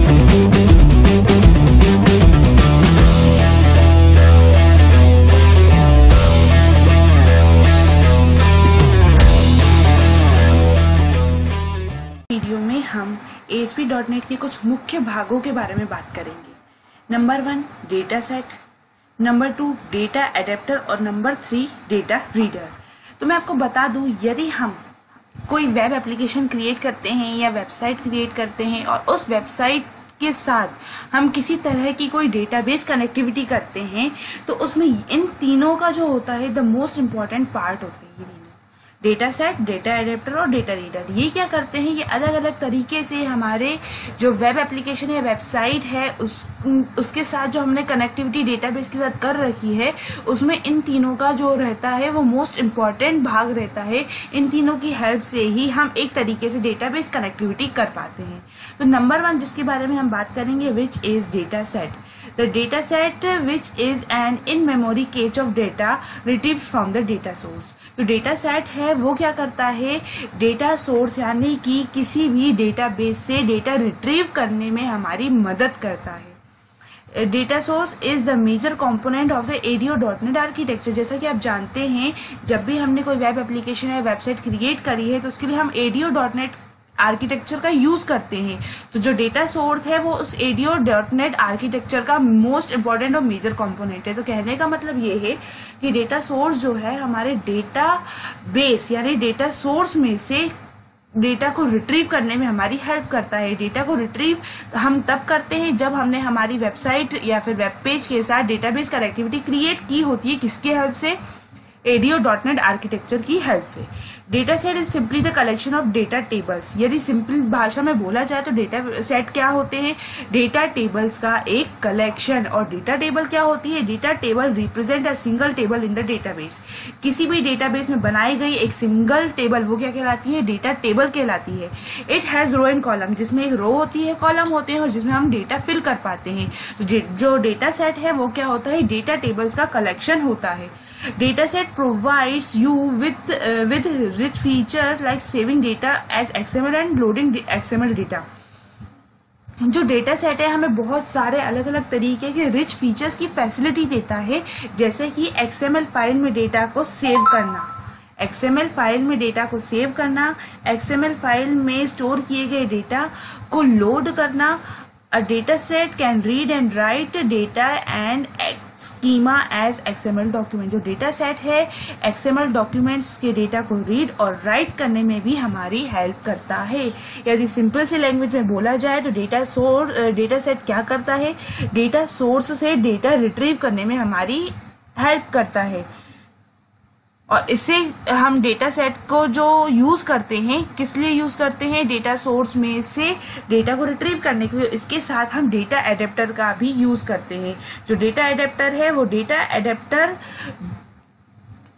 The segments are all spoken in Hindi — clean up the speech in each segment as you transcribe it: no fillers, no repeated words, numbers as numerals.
वीडियो में हम ASP.NET के कुछ मुख्य भागों के बारे में बात करेंगे। Number 1 data set, number 2 data adapter और नंबर 3 डेटा रीडर। तो मैं आपको बता दूं, यदि हम कोई वेब एप्लीकेशन क्रिएट करते हैं या वेबसाइट क्रिएट करते हैं और उस वेबसाइट के साथ हम किसी तरह की कोई डेटाबेस कनेक्टिविटी करते हैं, तो उसमें इन तीनों का जो होता है द मोस्ट इम्पॉर्टेंट पार्ट होते हैं डेटा सेट, डेटा एडेप्टर और डेटा रीडर। ये क्या करते हैं, ये अलग अलग तरीके से हमारे जो वेब एप्लीकेशन या वेबसाइट है उसके साथ जो हमने कनेक्टिविटी डेटाबेस के साथ कर रखी है, उसमें इन तीनों का जो रहता है वो मोस्ट इम्पॉर्टेंट भाग रहता है। इन तीनों की हेल्प से ही हम एक तरीके से डेटाबेस कनेक्टिविटी कर पाते हैं। तो नंबर 1 जिसके बारे में हम बात करेंगे, which is data set. The data set which is an in-memory cache of data retrieved from the data source। तो डेटा सेट है वो क्या करता है, डेटा सोर्स यानी कि किसी भी डेटाबेस से डेटा रिट्रीव करने में हमारी मदद करता है। Data source is the major component of the ADO.NET architecture. जैसा कि आप जानते हैं, जब भी हमने कोई वेब एप्लीकेशन या वेबसाइट क्रिएट करी है तो उसके लिए हम ADO.NET आर्किटेक्चर का यूज करते हैं। तो जो डेटा सोर्स है वो उस ADO.NET आर्किटेक्चर का मोस्ट इंपॉर्टेंट और मेजर कंपोनेंट है। तो कहने का मतलब ये है कि डेटा सोर्स जो है हमारे डेटा बेस यानी डेटा सोर्स में से डेटा को रिट्रीव करने में हमारी हेल्प करता है। डेटा को रिट्रीव हम तब करते हैं जब हमने हमारी वेबसाइट या फिर वेब पेज के साथ डेटाबेस कनेक्टिविटी क्रिएट की होती है। किसके हेल्प से? ADO.NET आर्किटेक्चर की हेल्प से। Data set is simply the collection of data tables. यदि सिंपल भाषा में बोला जाए तो डेटा सेट क्या होते हैं? डेटा टेबल्स का एक कलेक्शन। और डेटा टेबल क्या होती है? Data table represent a single table in the database. किसी भी डेटाबेस में बनाई गई एक सिंगल टेबल वो क्या कहलाती है? डेटा टेबल कहलाती है। It has row and column, जिसमें एक रो होती है, कॉलम होते हैं और जिसमें हम डेटा फिल कर पाते हैं। तो जो डेटा सेट है वो क्या होता है? डेटा टेबल्स का कलेक्शन होता है। Data set provides you with rich features like saving data as XML and loading XML data। जो डेटा सेट है हमें बहुत सारे अलग अलग तरीके के रिच फीचर्स की फैसिलिटी देता है, जैसे कि XML फाइल में डेटा को सेव करना, XML फाइल में डेटा को सेव करना, XML फाइल में स्टोर किए गए डेटा को लोड करना। A data set can read and write data and schema as XML document। जो डेटा सेट है XML डॉक्यूमेंट्स के डेटा को रीड और राइट करने में भी हमारी हेल्प करता है। यदि सिंपल सी लैंग्वेज में बोला जाए तो डेटा सेट क्या करता है? डेटा सोर्स से डेटा रिट्रीव करने में हमारी हेल्प करता है। और इससे हम डेटा सेट को जो यूज करते हैं, किस लिए यूज करते हैं? डेटा सोर्स में से डेटा को रिट्रीव करने के लिए। इसके साथ हम डेटा एडेप्टर का भी यूज करते हैं। जो डेटा एडेप्टर है वो डेटा एडेप्टर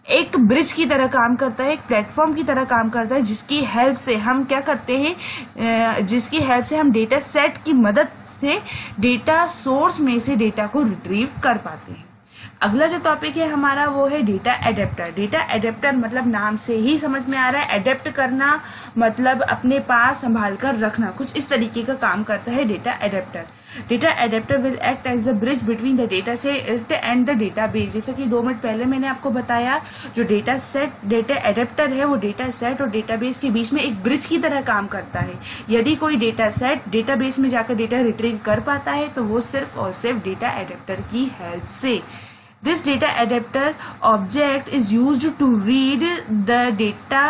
एक ब्रिज की तरह काम करता है, एक प्लेटफॉर्म की तरह काम करता है, जिसकी हेल्प से हम क्या करते हैं, जिसकी हेल्प से हम डेटा सेट की मदद से डेटा सोर्स में से डेटा को रिट्रीव कर पाते हैं। अगला जो टॉपिक है हमारा वो है डेटा एडेप्टर। डेटा एडेप्टर मतलब नाम से ही समझ में आ रहा है, एडेप्ट करना मतलब अपने पास संभाल कर रखना, कुछ इस तरीके का काम करता है data adapter. Data adapter will act as the bridge between the data set and the database. जैसा कि 2 मिनट पहले मैंने आपको बताया, जो डेटा एडेप्टर है वो डेटा सेट और डेटाबेस के बीच में एक ब्रिज की तरह काम करता है। यदि कोई डेटा सेट डेटाबेस में जाकर डेटा रिट्रीव कर पाता है तो वो सिर्फ और सिर्फ डेटा एडेप्टर की हेल्प से। This data adapter object is used to read the data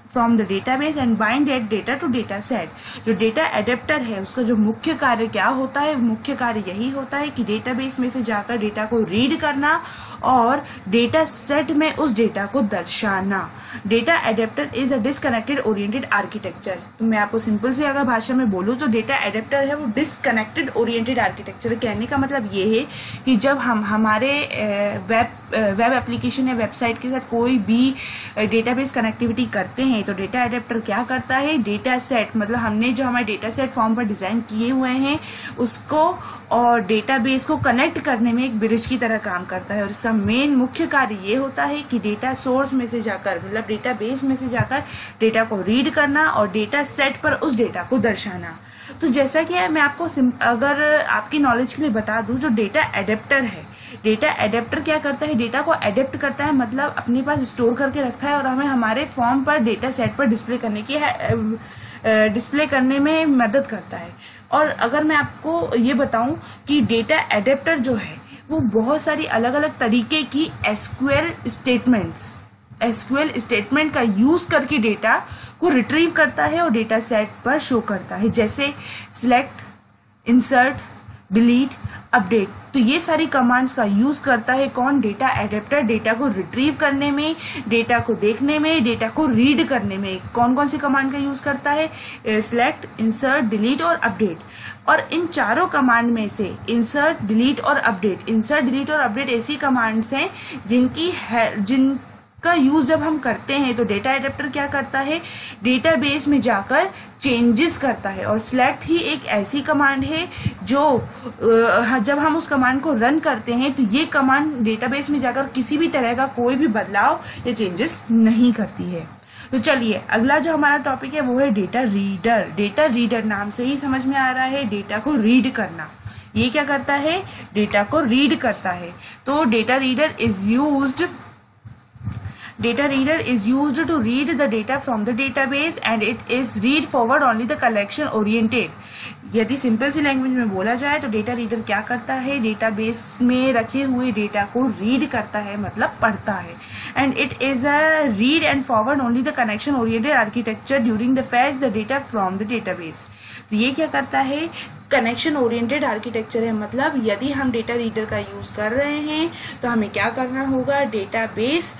from the database and bind that data to data set। जो डेटा एडेप्टर है उसका जो मुख्य कार्य क्या होता है? मुख्य कार्य यही होता है कि डेटाबेस में से जाकर डेटा को रीड करना और डेटा सेट में उस डेटा को दर्शाना। Data adapter is a disconnected oriented architecture. तो मैं आपको सिंपल से अगर भाषा में बोलूँ तो डेटा एडेप्टर है वो डिसकनेक्टेड ओरिएंटेड आर्किटेक्चर। कहने का मतलब ये है कि जब हम हमारे वेब एप्लीकेशन या वेबसाइट के साथ कोई भी डेटाबेस कनेक्टिविटी करते हैं तो डेटा एडेप्टर क्या करता है? डेटा सेट मतलब हमने जो हमारे डेटा सेट फॉर्म पर डिजाइन किए हुए हैं उसको और डेटाबेस को कनेक्ट करने में एक ब्रिज की तरह काम करता है। और इसका मेन मुख्य कार्य ये होता है कि डेटा सोर्स में से जाकर मतलब डेटाबेस में से जाकर डेटा को रीड करना और डेटा सेट पर उस डेटा को दर्शाना। तो जैसा कि मैं आपको अगर आपकी नॉलेज के लिए बता दूं, जो डेटा एडेप्टर है, डेटा एडेप्टर क्या करता है, डेटा को एडेप्ट करता है, मतलब अपने पास स्टोर करके रखता है और हमें हमारे फॉर्म पर डेटा सेट पर डिस्प्ले करने में मदद करता है। और अगर मैं आपको ये बताऊं कि डेटा एडेप्टर जो है वो बहुत सारी अलग अलग तरीके की एसक्यूएल स्टेटमेंट का यूज करके डेटा को रिट्रीव करता है और डेटा सेट पर शो करता है, जैसे सिलेक्ट, इंसर्ट, डिलीट, अपडेट। तो ये सारी कमांड्स का यूज करता है कौन, डेटा एडेप्टर, डेटा को रिट्रीव करने में, डेटा को देखने में, डेटा को रीड करने में। कौन कौन सी कमांड का यूज करता है, सिलेक्ट, इंसर्ट, डिलीट और अपडेट। और इन चारों कमांड में से इंसर्ट, डिलीट और अपडेट ऐसी कमांड्स हैं जिनका यूज जब हम करते हैं तो डेटा एडेप्टर क्या करता है, डेटाबेस में जाकर चेंजेस करता है। और सिलेक्ट ही एक ऐसी कमांड है जो जब हम उस कमांड को रन करते हैं तो ये कमांड डेटाबेस में जाकर किसी भी तरह का कोई भी बदलाव या चेंजेस नहीं करती है। तो चलिए अगला जो हमारा टॉपिक है वो है डेटा रीडर। डेटा रीडर नाम से ही समझ में आ रहा है डेटा को रीड करना। ये क्या करता है, डेटा को रीड करता है। तो data reader is used to read the data from the database and it is read forward only the collection oriented। यदि सिंपल सी लैंग्वेज में बोला जाए तो डेटा रीडर क्या करता है, डेटाबेस में रखे हुए डेटा को रीड करता है, मतलब पढ़ता है। And it is a read and forward only the connection oriented architecture during the fetch the data from the database. तो ये क्या करता है, कनेक्शन ओरिएंटेड आर्किटेक्चर है, मतलब यदि हम डेटा रीडर का यूज कर रहे हैं तो हमें क्या करना होगा, डेटाबेस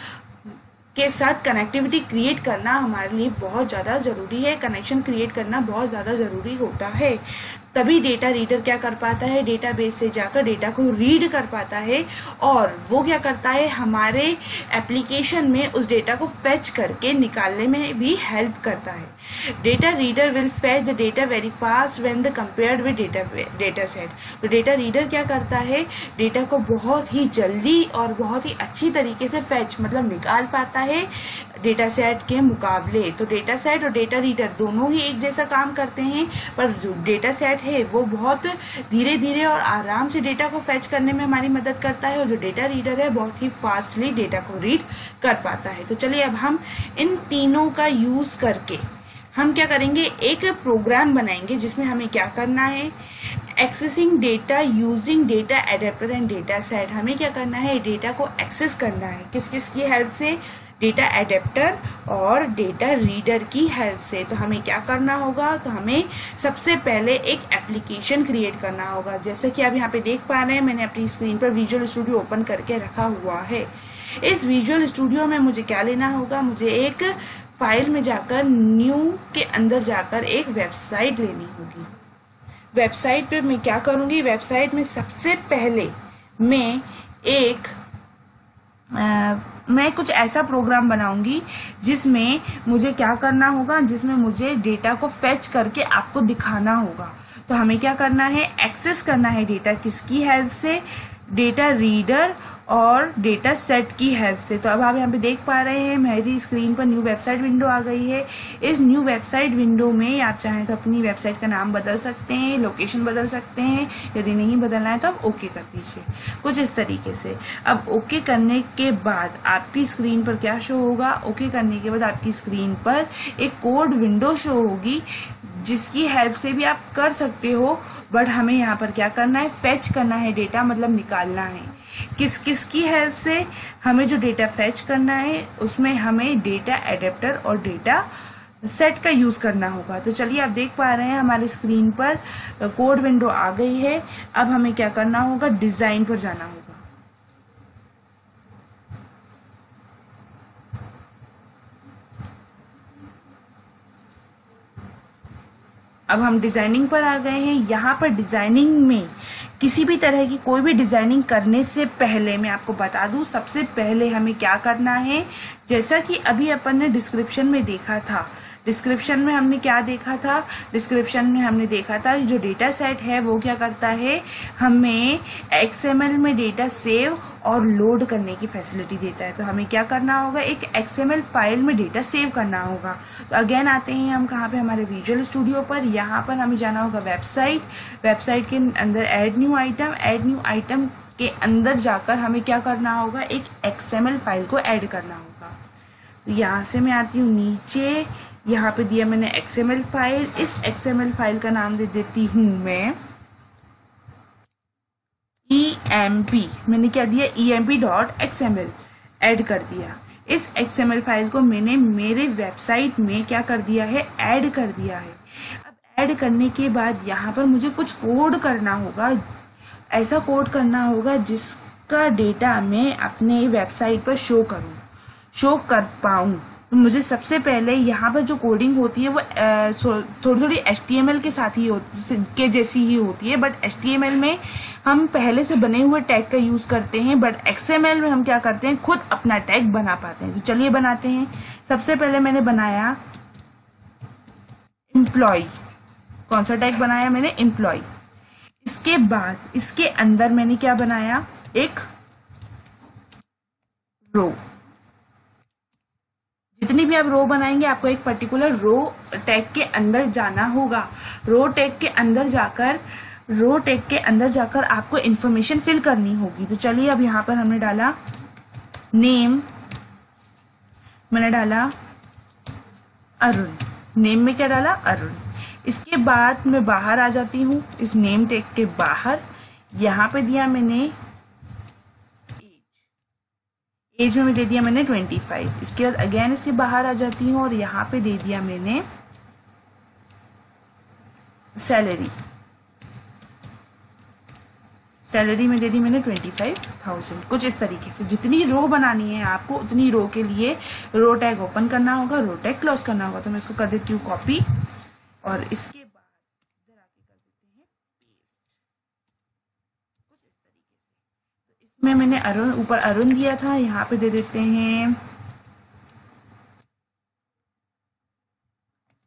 के साथ कनेक्टिविटी क्रिएट करना हमारे लिए बहुत ज़्यादा ज़रूरी है। कनेक्शन क्रिएट करना बहुत ज़्यादा ज़रूरी होता है, तभी डेटा रीडर क्या कर पाता है, डेटाबेस से जाकर डेटा को रीड कर पाता है और वो क्या करता है, हमारे एप्लीकेशन में उस डेटा को फेच करके निकालने में भी हेल्प करता है। Data reader will fetch the data very fast when the compared with data set. तो डेटा रीडर क्या करता है, डेटा को बहुत ही जल्दी और बहुत ही अच्छी तरीके से फेच मतलब निकाल पाता है डेटा सेट के मुकाबले। तो डेटा सेट और डेटा रीडर दोनों ही एक जैसा काम करते हैं, पर जो डेटा सेट है वो बहुत धीरे धीरे और आराम से डेटा को फेच करने में हमारी मदद करता है और जो डेटा रीडर है बहुत ही फास्टली डेटा को रीड कर पाता है। तो चलिए अब हम इन तीनों का यूज करके हम क्या करेंगे, एक प्रोग्राम बनाएंगे जिसमें हमें क्या करना है, accessing data using data adapter and data set. हमें क्या करना है, डेटा को एक्सेस करना है, किस किस की हेल्प से, डेटा एडेप्टर और डेटा रीडर की हेल्प से। तो हमें क्या करना होगा, तो हमें सबसे पहले एक एप्लीकेशन क्रिएट करना होगा। जैसे कि आप यहाँ पे देख पा रहे हैं, मैंने अपनी स्क्रीन पर विजुअल स्टूडियो ओपन करके रखा हुआ है। इस विजुअल स्टूडियो में मुझे क्या लेना होगा, मुझे एक फाइल में जाकर न्यू के अंदर जाकर एक वेबसाइट लेनी होगी। वेबसाइट पे मैं क्या करूँगी, वेबसाइट में सबसे पहले मैं कुछ ऐसा प्रोग्राम बनाऊंगी जिसमें मुझे क्या करना होगा, जिसमें मुझे डेटा को फेच करके आपको दिखाना होगा। तो हमें क्या करना है, एक्सेस करना है डेटा किसकी हेल्प से, डेटा रीडर और डेटा सेट की हेल्प से। तो अब आप यहाँ पे देख पा रहे हैं मेरी स्क्रीन पर न्यू वेबसाइट विंडो आ गई है। इस न्यू वेबसाइट विंडो में आप चाहें तो अपनी वेबसाइट का नाम बदल सकते हैं, लोकेशन बदल सकते हैं, यदि नहीं बदलना है तो आप ओके कर दीजिए, कुछ इस तरीके से। अब ओके करने के बाद आपकी स्क्रीन पर क्या शो होगा, ओके करने के बाद आपकी स्क्रीन पर एक कोड विंडो शो होगी जिसकी हेल्प से भी आप कर सकते हो, बट हमें यहाँ पर क्या करना है, फेच करना है डेटा, मतलब निकालना है। किस किस की हेल्प से, हमें जो डेटा फेच करना है उसमें हमें डेटा एडेप्टर और डेटा सेट का यूज करना होगा। तो चलिए आप देख पा रहे हैं हमारी स्क्रीन पर कोड विंडो आ गई है। अब हमें क्या करना होगा, डिजाइन पर जाना होगा। अब हम डिजाइनिंग पर आ गए हैं। यहाँ पर डिजाइनिंग में किसी भी तरह की कोई भी डिजाइनिंग करने से पहले मैं आपको बता दूं, सबसे पहले हमें क्या करना है, जैसा कि अभी अपन ने डिस्क्रिप्शन में देखा था, डिस्क्रिप्शन में हमने क्या देखा था, डिस्क्रिप्शन में हमने देखा था जो डेटा सेट है वो क्या करता है, हमें XML में डेटा सेव और लोड करने की फैसिलिटी देता है। तो हमें क्या करना होगा, एक XML फाइल में डेटा सेव करना होगा। तो अगेन आते हैं हम कहाँ पे, हमारे विजुअल स्टूडियो पर। यहाँ पर हमें जाना होगा वेबसाइट, वेबसाइट के अंदर add new item, add new item के अंदर जाकर हमें क्या करना होगा, एक XML फाइल को ऐड करना होगा। तो यहाँ से मैं आती हूँ नीचे, यहाँ पे दिया मैंने XML फाइल। इस XML फाइल का नाम दे देती हूँ मैं EMP। मैंने क्या दिया, EMP.xml ऐड कर दिया। इस XML फाइल को मैंने मेरे वेबसाइट में क्या कर दिया है, ऐड कर दिया है। अब ऐड करने के बाद यहाँ पर मुझे कुछ कोड करना होगा, ऐसा कोड करना होगा जिसका डेटा मैं अपने वेबसाइट पर शो कर पाऊँ। तो मुझे सबसे पहले यहाँ पर जो कोडिंग होती है वो थोड़ी थोड़ी HTML के साथ ही के जैसी ही होती है, बट HTML में हम पहले से बने हुए टैग का यूज़ करते हैं, बट XML में हम क्या करते हैं, खुद अपना टैग बना पाते हैं। तो चलिए बनाते हैं। सबसे पहले मैंने बनाया एम्प्लॉय। कौन सा टैग बनाया मैंने, एम्प्लॉय। इसके बाद इसके अंदर मैंने क्या बनाया, एक रो। जितनी भी आप रो बनाएंगे आपको एक पर्टिकुलर रो टैग के अंदर जाना होगा। रो टैग के अंदर जाकर आपको इंफॉर्मेशन फिल करनी होगी। तो चलिए अब यहाँ पर हमने डाला नेम, मैंने डाला अरुण। नेम में क्या डाला, अरुण। इसके बाद मैं बाहर आ जाती हूँ, इस नेम टैग के बाहर। यहाँ पे दिया मैंने एज में दे दिया मैंने 25। इसके बाद अगेन इसके बाहर आ जाती हूँ और यहाँ पे दे दिया मैंने सैलरी। सैलरी में दे दी मैंने 25,000। कुछ इस तरीके से जितनी रो बनानी है आपको उतनी रो के लिए रो टैग ओपन करना होगा, रो टैग क्लोज करना होगा। तो मैं इसको कर देती हूँ कॉपी और इसके बाद इधर आके कर देते हैं पेस्ट। कुछ इस तरीके से। तो इसमें मैंने अरुण, ऊपर अरुण दिया था, यहाँ पे दे देते हैं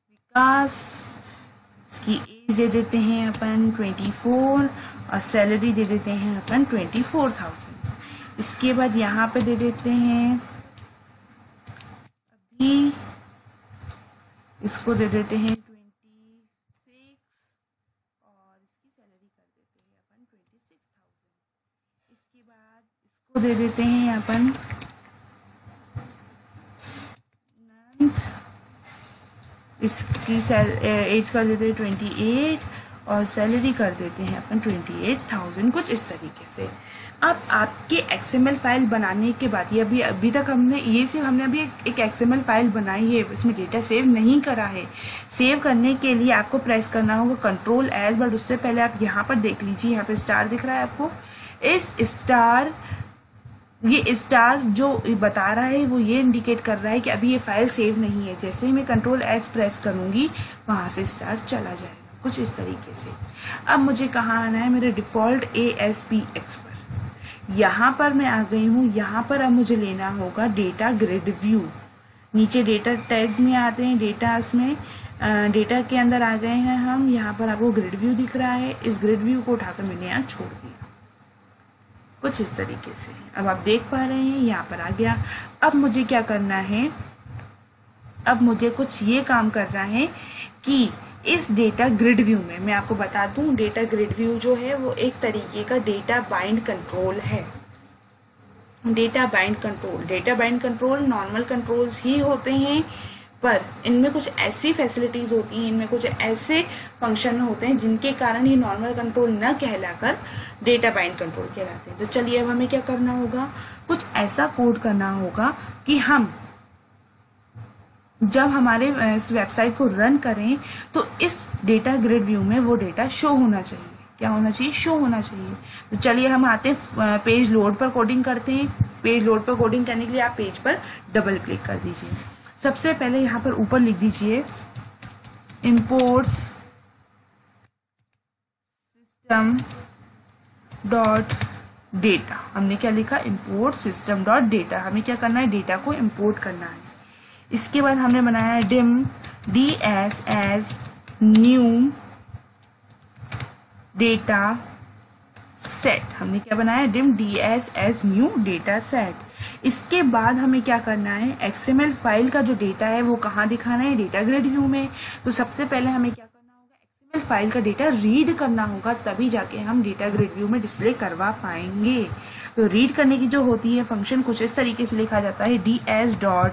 विकास। इसकी एज दे देते हैं अपन 24 और सैलरी दे देते हैं अपन 24,000। इसके बाद यहाँ पे दे देते हैं अभी, इसको दे देते हैं 26 और इसकी सैलरी कर देते हैं अपन 26,000। इसके बाद इसको दे देते हैं अपन नंथ, इसकी एज कर देते हैं 28 और सैलरी कर देते हैं अपन 28,000। कुछ इस तरीके से। अब आपके XML फाइल बनाने के बाद, ये अभी तक हमने अभी एक XML फाइल बनाई है, इसमें डेटा सेव नहीं करा है। सेव करने के लिए आपको प्रेस करना होगा कंट्रोल एस, बट उससे पहले आप यहाँ पर देख लीजिए, यहाँ पे स्टार दिख रहा है आपको। ये स्टार जो बता रहा है वो ये इंडिकेट कर रहा है कि अभी ये फाइल सेव नहीं है। जैसे ही मैं कंट्रोल एस प्रेस करूँगी वहाँ से स्टार चला जाएगा। कुछ इस तरीके से। अब मुझे कहाँ आना है, मेरे डिफ़ॉल्ट ASPX पर। यहाँ पर मैं आ गई हूँ। यहाँ पर अब मुझे लेना होगा डेटा ग्रिड व्यू। नीचे डेटा टैग में आते हैं, डेटा के अंदर आ गए हैं हम। यहाँ पर आपको ग्रिड व्यू दिख रहा है, इस ग्रिड व्यू को उठाकर मैंने यहाँ छोड़ दिया। कुछ इस तरीके से। अब आप देख पा रहे हैं यहाँ पर आ गया। अब मुझे क्या करना है, अब मुझे कुछ ये काम करना है कि इस डेटा ग्रिड व्यू में, मैं आपको बता दूं, डेटा ग्रिड व्यू जो है वो एक तरीके का डेटा बाइंड कंट्रोल है। Data bind control normal controls ही होते हैं, पर इनमें कुछ ऐसी फैसिलिटीज होती हैं, इनमें कुछ ऐसे फंक्शन होते हैं जिनके कारण ये नॉर्मल कंट्रोल न कहलाकर डेटा बाइंड कंट्रोल कहलाते हैं। तो चलिए अब हमें क्या करना होगा, कुछ ऐसा कोड करना होगा कि हम जब हमारे इस वेबसाइट को रन करें तो इस डेटा ग्रिड व्यू में वो डेटा शो होना चाहिए। क्या होना चाहिए, शो होना चाहिए। तो चलिए हम आते हैं पेज लोड पर कोडिंग करते हैं। पेज लोड पर कोडिंग करने के लिए आप पेज पर डबल क्लिक कर दीजिए। सबसे पहले यहाँ पर ऊपर लिख दीजिए imports system डॉट डेटा। हमने क्या लिखा, import system डॉट डेटा। हमें क्या करना है, डेटा को इंपोर्ट करना है। इसके बाद हमने बनाया ds as new data set। हमने क्या बनाया, dim ds as new data set। इसके बाद हमें क्या करना है, XML फाइल का जो डेटा है वो कहाँ दिखाना है, डेटा ग्रिड व्यू में। तो सबसे पहले हमें क्या करना होगा, XML फाइल का डेटा रीड करना होगा, तभी जाके हम डेटा ग्रिड व्यू में डिस्प्ले करवा पाएंगे। तो रीड करने की जो होती है फंक्शन कुछ इस तरीके से लिखा जाता है, ds dot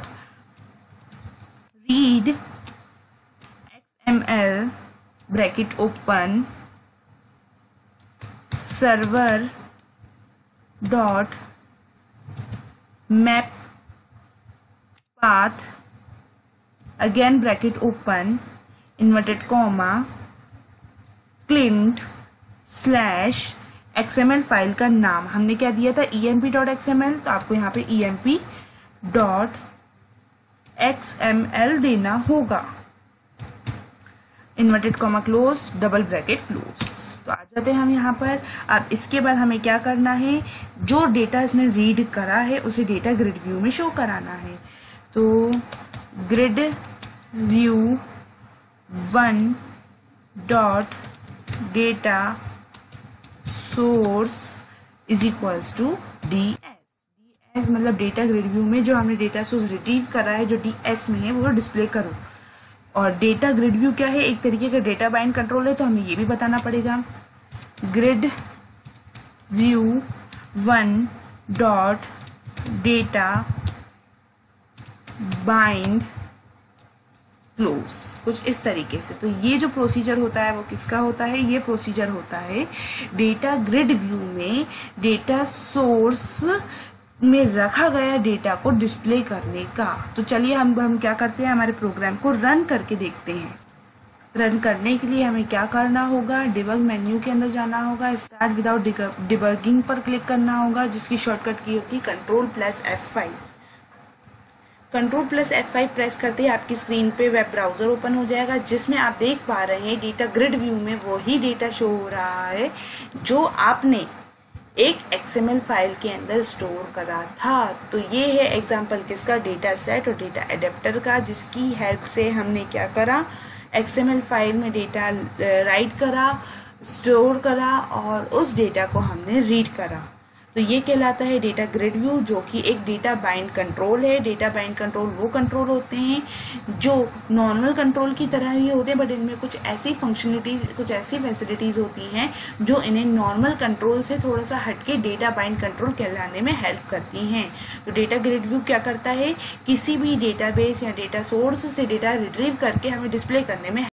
read XML bracket open server dot map path again bracket open inverted comma Clint slash XML file का नाम हमने क्या दिया था, emp.xml। तो आपको यहाँ पे emp.xml देना होगा, inverted comma close double bracket close. तो आ जाते हैं हम यहाँ पर। अब इसके बाद हमें क्या करना है, जो डेटा इसने रीड करा है उसे डेटा ग्रिड व्यू में शो कराना है। तो grid view 1 dot data source is equals to ds मतलब डेटा ग्रिड व्यू में जो हमने डेटा सोर्स रिट्रीव करा है जो ds में है वो डिस्प्ले करो। और डेटा ग्रिड व्यू क्या है, एक तरीके का डेटा बाइंड कंट्रोल है, तो हमें ये भी बताना पड़ेगा। Grid view 1 dot data bind close, कुछ इस तरीके से। तो ये जो प्रोसीजर होता है वो किसका होता है, ये प्रोसीजर होता है डेटा ग्रिड व्यू में डेटा सोर्स में रखा गया डेटा को डिस्प्ले करने का। तो चलिए हम क्या करते हैं, हमारे प्रोग्राम को रन करके देखते हैं। रन करने के लिए हमें क्या करना होगा, डिबग मेन्यू के अंदर जाना होगा, स्टार्ट विदाउट डिबगिंग पर क्लिक करना होगा, जिसकी शॉर्टकट की होती है Ctrl+F5। Ctrl+F5 प्रेस करते ही आपकी स्क्रीन पे वेब ब्राउजर ओपन हो जाएगा, जिसमें आप देख पा रहे हैं डेटा ग्रिड व्यू में वही डेटा शो हो रहा है जो आपने एक XML फाइल के अंदर स्टोर करा था। तो ये है एग्जांपल किसका, डेटा सेट और डेटा एडेप्टर का, जिसकी हेल्प से हमने क्या करा, XML फाइल में डेटा राइट करा, स्टोर करा और उस डेटा को हमने रीड करा। तो ये कहलाता है डेटा ग्रिड व्यू, जो कि एक डेटा बाइंड कंट्रोल है। डेटा बाइंड कंट्रोल वो कंट्रोल होते हैं जो नॉर्मल कंट्रोल की तरह ही होते हैं, बट इनमें कुछ ऐसी फंक्शनलिटीज, कुछ ऐसी फैसिलिटीज होती हैं जो इन्हें नॉर्मल कंट्रोल से थोड़ा सा हटके डेटा बाइंड कंट्रोल कहलाने में हेल्प करती हैं। तो डेटा ग्रिड व्यू क्या करता है, किसी भी डेटाबेस या डेटा सोर्स से डेटा रिट्रीव करके हमें डिस्प्ले करने में